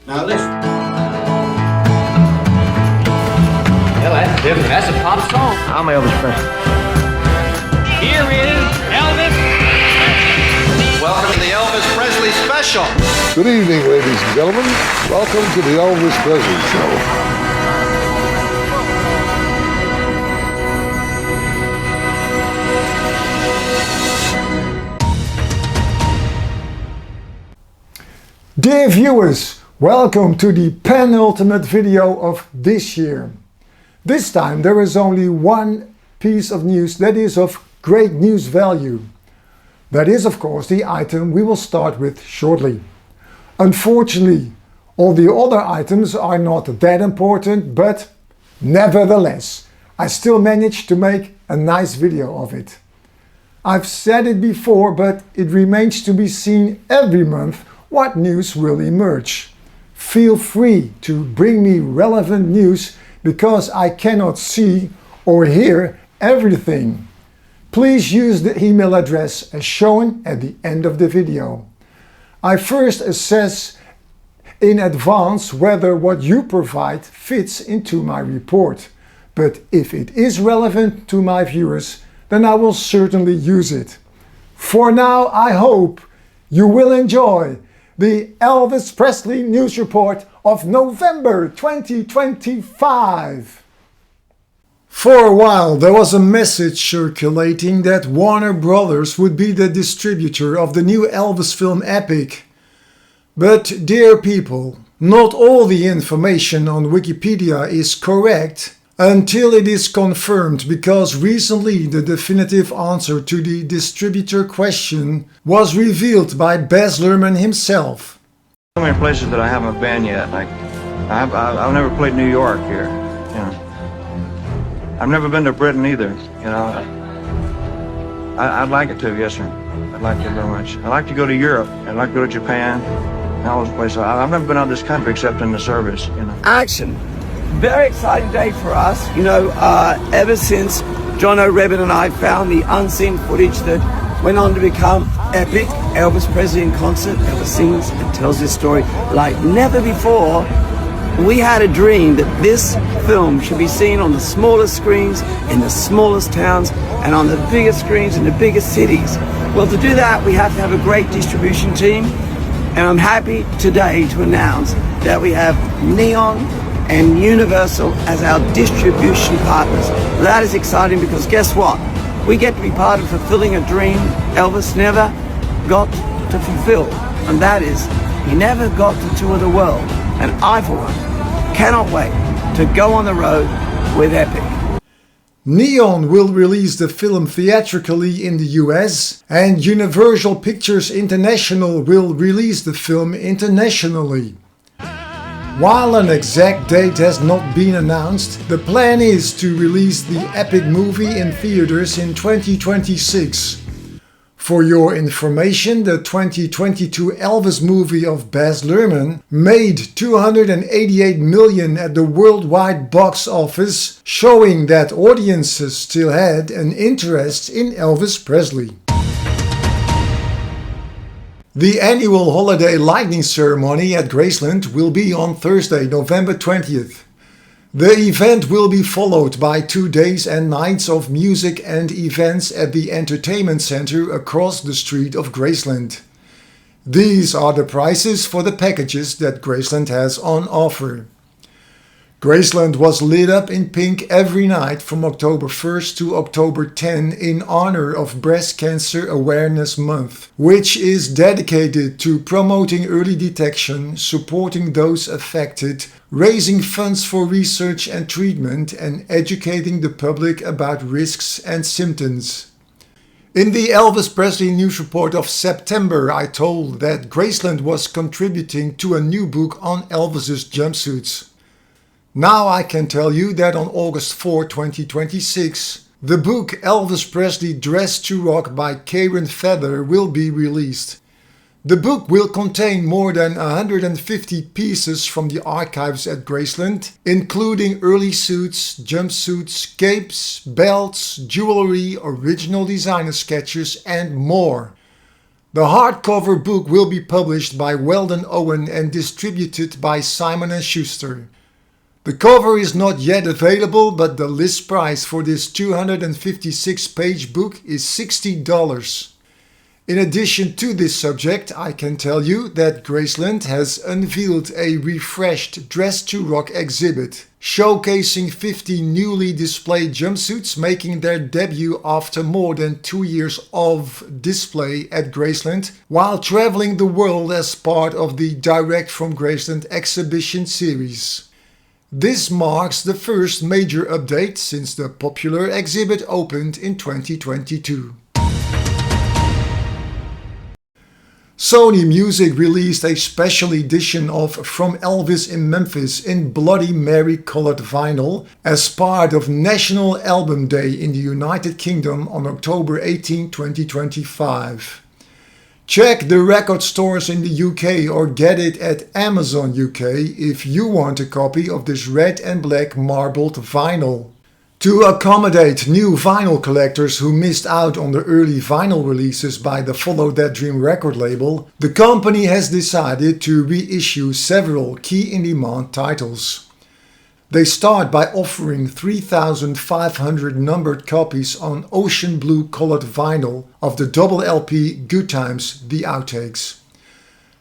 Now listen. Yeah, that's different. That's a pop song. I'm Elvis Presley. Here is Elvis. Welcome to the Elvis Presley Special. Good evening, ladies and gentlemen. Welcome to the Elvis Presley Show. Dear viewers, welcome to the penultimate video of this year. This time there is only one piece of news that is of great news value. That is, of course, the item we will start with shortly. Unfortunately, all the other items are not that important, but nevertheless, I still managed to make a nice video of it. I've said it before, but it remains to be seen every month what news will emerge. Feel free to bring me relevant news because I cannot see or hear everything. Please use the email address as shown at the end of the video. I first assess in advance whether what you provide fits into my report, but if it is relevant to my viewers, then I will certainly use it. For now, I hope you will enjoy the Elvis Presley News Report of November 2025. For a while there was a message circulating that Warner Brothers would be the distributor of the new Elvis film Epic. But dear people, not all the information on Wikipedia is correct until it is confirmed, because recently the definitive answer to the distributor question was revealed by Baz Luhrmann himself. So many places that I haven't been yet. Like I've never played New York here. You know, I've never been to Britain either. You know, I'd like it to. Yes, sir. I'd like it very much. I'd like to go to Europe. I'd like to go to Japan and all those places. I've never been out of this country except in the service. You know. Action. Very exciting day for us. You know, ever since John O'Rebin and I found the unseen footage that went on to become epic, Elvis Presley in concert, Elvis sings and tells this story like never before. We had a dream that this film should be seen on the smallest screens, in the smallest towns, and on the biggest screens in the biggest cities. Well, to do that, we have to have a great distribution team, and I'm happy today to announce that we have Neon and Universal as our distribution partners. That is exciting because guess what? We get to be part of fulfilling a dream Elvis never got to fulfill, and that is he never got to tour the world. And I, for one, cannot wait to go on the road with Epic. Neon will release the film theatrically in the US, and Universal Pictures International will release the film internationally. While an exact date has not been announced, the plan is to release the Epic movie in theaters in 2026. For your information, the 2022 Elvis movie of Baz Luhrmann made $288 million at the worldwide box office, showing that audiences still had an interest in Elvis Presley. The annual holiday lighting ceremony at Graceland will be on Thursday, November 20th. The event will be followed by 2 days and nights of music and events at the entertainment center across the street of Graceland. These are the prices for the packages that Graceland has on offer. Graceland was lit up in pink every night from October 1st to October 10 in honor of Breast Cancer Awareness Month, which is dedicated to promoting early detection, supporting those affected, raising funds for research and treatment, and educating the public about risks and symptoms. In the Elvis Presley News Report of September, I told that Graceland was contributing to a new book on Elvis's jumpsuits. Now I can tell you that on August 4, 2026, the book Elvis Presley Dressed to Rock by Karen Feather will be released. The book will contain more than 150 pieces from the archives at Graceland, including early suits, jumpsuits, capes, belts, jewelry, original designer sketches, and more. The hardcover book will be published by Weldon Owen and distributed by Simon & Schuster. The cover is not yet available, but the list price for this 256-page book is $60. In addition to this subject, I can tell you that Graceland has unveiled a refreshed Dress to Rock exhibit, showcasing 50 newly displayed jumpsuits making their debut after more than 2 years of display at Graceland, while traveling the world as part of the Direct from Graceland exhibition series. This marks the first major update since the popular exhibit opened in 2022. Sony Music released a special edition of From Elvis in Memphis in Bloody Mary colored vinyl as part of National Album Day in the United Kingdom on October 18, 2025. Check the record stores in the UK or get it at Amazon UK if you want a copy of this red and black marbled vinyl. To accommodate new vinyl collectors who missed out on the early vinyl releases by the Follow That Dream record label, the company has decided to reissue several key in-demand titles. They start by offering 3,500 numbered copies on ocean blue colored vinyl of the double LP Good Times, The Outtakes.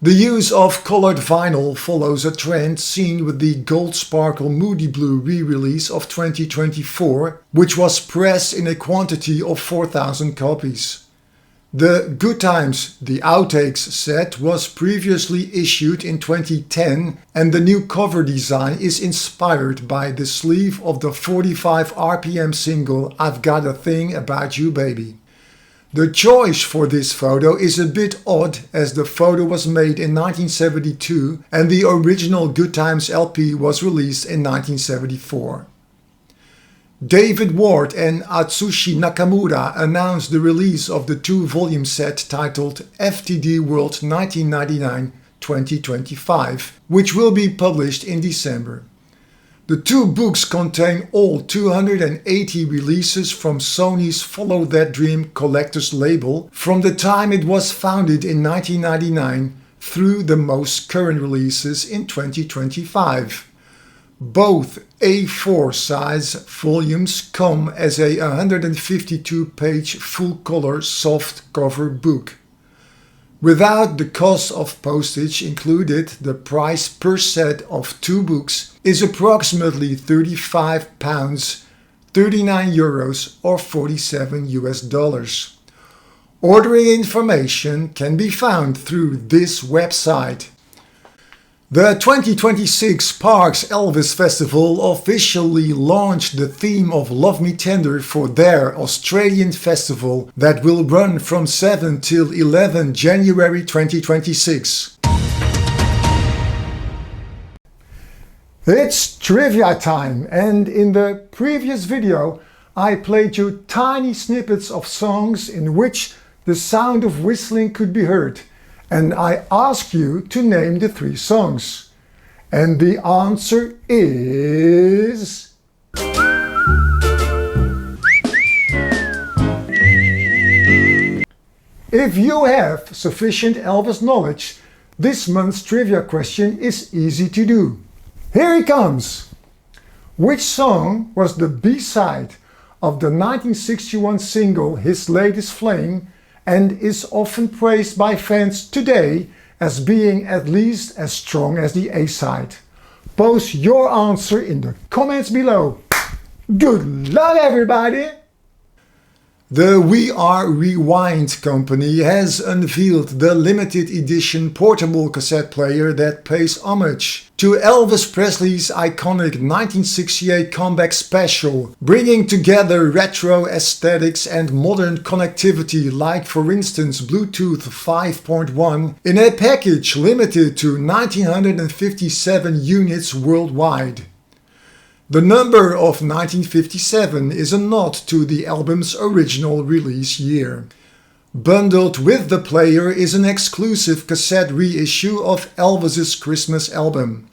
The use of colored vinyl follows a trend seen with the Gold Sparkle Moody Blue re-release of 2024, which was pressed in a quantity of 4,000 copies. The Good Times, The Outtakes set was previously issued in 2010 and the new cover design is inspired by the sleeve of the 45 RPM single I've Got a Thing About You Baby. The choice for this photo is a bit odd as the photo was made in 1972 and the original Good Times LP was released in 1974. David Ward and Atsushi Nakamura announced the release of the 2-volume set titled FTD World 1999-2025, which will be published in December. The 2 books contain all 280 releases from Sony's Follow That Dream collector's label from the time it was founded in 1999 through the most current releases in 2025. Both A4 size volumes come as a 152-page full-color soft-cover book. Without the cost of postage included, the price per set of 2 books is approximately £35, 39 euros or 47 US dollars. Ordering information can be found through this website. The 2026 Parks Elvis Festival officially launched the theme of Love Me Tender for their Australian festival that will run from 7 till 11 January 2026. It's trivia time, and in the previous video I played you tiny snippets of songs in which the sound of whistling could be heard. And I ask you to name the 3 songs. And the answer is... If you have sufficient Elvis knowledge, this month's trivia question is easy to do. Here it comes! Which song was the B-side of the 1961 single His Latest Flame and is often praised by fans today as being at least as strong as the A-side? Post your answer in the comments below. Good luck, everybody! The We Are Rewind company has unveiled the limited edition portable cassette player that pays homage to Elvis Presley's iconic 1968 comeback special, bringing together retro aesthetics and modern connectivity like, for instance, Bluetooth 5.1 in a package limited to 1957 units worldwide. The number of 1957 is a nod to the album's original release year. Bundled with the player is an exclusive cassette reissue of Elvis's Christmas album.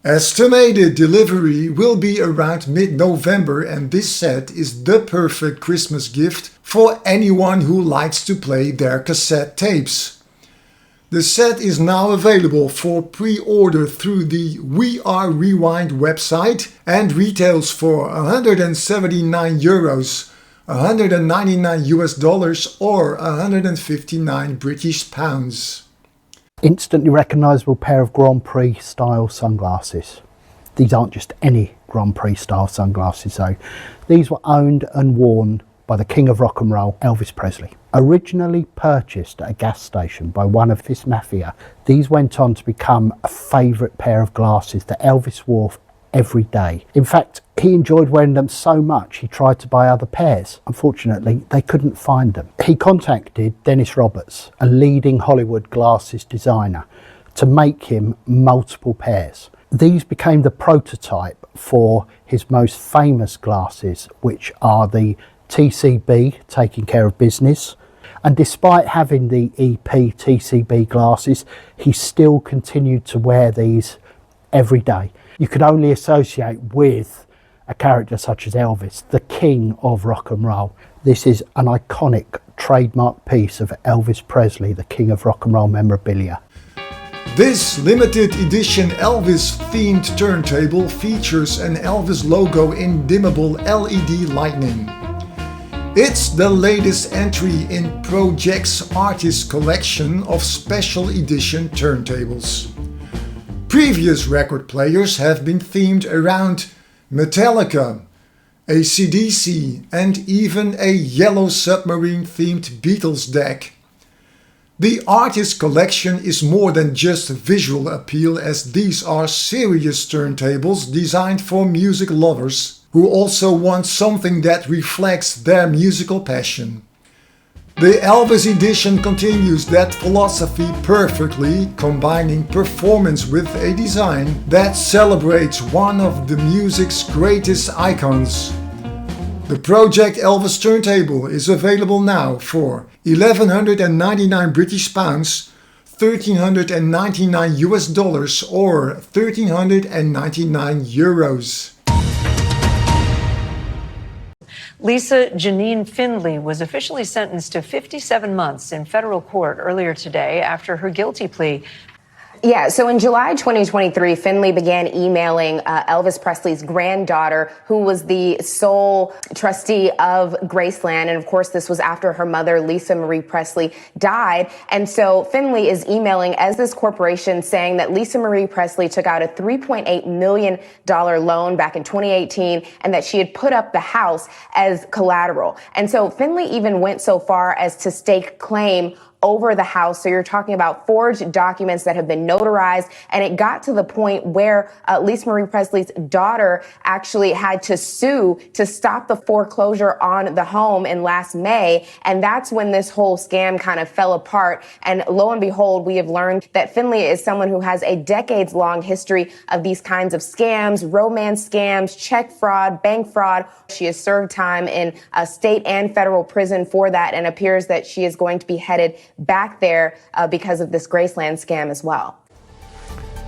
Estimated delivery will be around mid-November, and this set is the perfect Christmas gift for anyone who likes to play their cassette tapes. The set is now available for pre-order through the We Are Rewind website and retails for €179, $199 or 159 British pounds. Instantly recognisable pair of Grand Prix style sunglasses. These aren't just any Grand Prix style sunglasses though. These were owned and worn by the King of Rock and Roll, Elvis Presley. Originally purchased at a gas station by one of his mafia, these went on to become a favourite pair of glasses that Elvis wore every day. In fact, he enjoyed wearing them so much he tried to buy other pairs. Unfortunately, they couldn't find them. He contacted Dennis Roberts, a leading Hollywood glasses designer, to make him multiple pairs. These became the prototype for his most famous glasses, which are the TCB, Taking Care of Business. And despite having the EP TCB glasses, he still continued to wear these every day. You could only associate with a character such as Elvis, the king of rock and roll. This is an iconic trademark piece of Elvis Presley, the king of rock and roll memorabilia. This limited edition Elvis themed turntable features an Elvis logo in dimmable LED lighting. It's the latest entry in Pro-Ject's artist collection of special edition turntables. Previous record players have been themed around Metallica, AC/DC, and even a Yellow Submarine themed Beatles deck. The artist collection is more than just visual appeal, as these are serious turntables designed for music lovers who also want something that reflects their musical passion. The Elvis edition continues that philosophy perfectly, combining performance with a design that celebrates one of the music's greatest icons. The Pro-Ject Elvis turntable is available now for £1,199 British pounds, $1,399 or 1,399 euros. Lisa Janine Findley was officially sentenced to 57 months in federal court earlier today after her guilty plea. Yeah, so in July 2023, Findley began emailing Elvis Presley's granddaughter, who was the sole trustee of Graceland. And of course, this was after her mother, Lisa Marie Presley, died. And so Findley is emailing as this corporation saying that Lisa Marie Presley took out a $3.8 million loan back in 2018 and that she had put up the house as collateral. And so Findley even went so far as to stake claim over the house. So you're talking about forged documents that have been notarized. And it got to the point where Lisa Marie Presley's daughter actually had to sue to stop the foreclosure on the home in last May. And that's when this whole scam kind of fell apart. And lo and behold, we have learned that Findley is someone who has a decades-long history of these kinds of scams, romance scams, check fraud, bank fraud. She has served time in a state and federal prison for that, and appears that she is going to be headed back there because of this Graceland scam as well.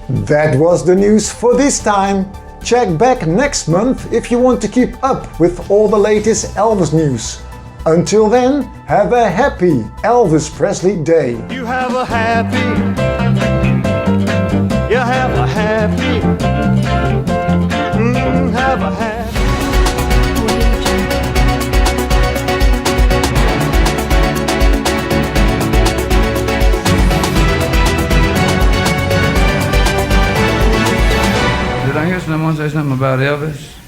That was the news for this time. Check back next month if you want to keep up with all the latest Elvis news. Until then, have a happy Elvis Presley Day. You have a happy, you have a happy, have a happy. Did I hear someone say something about Elvis?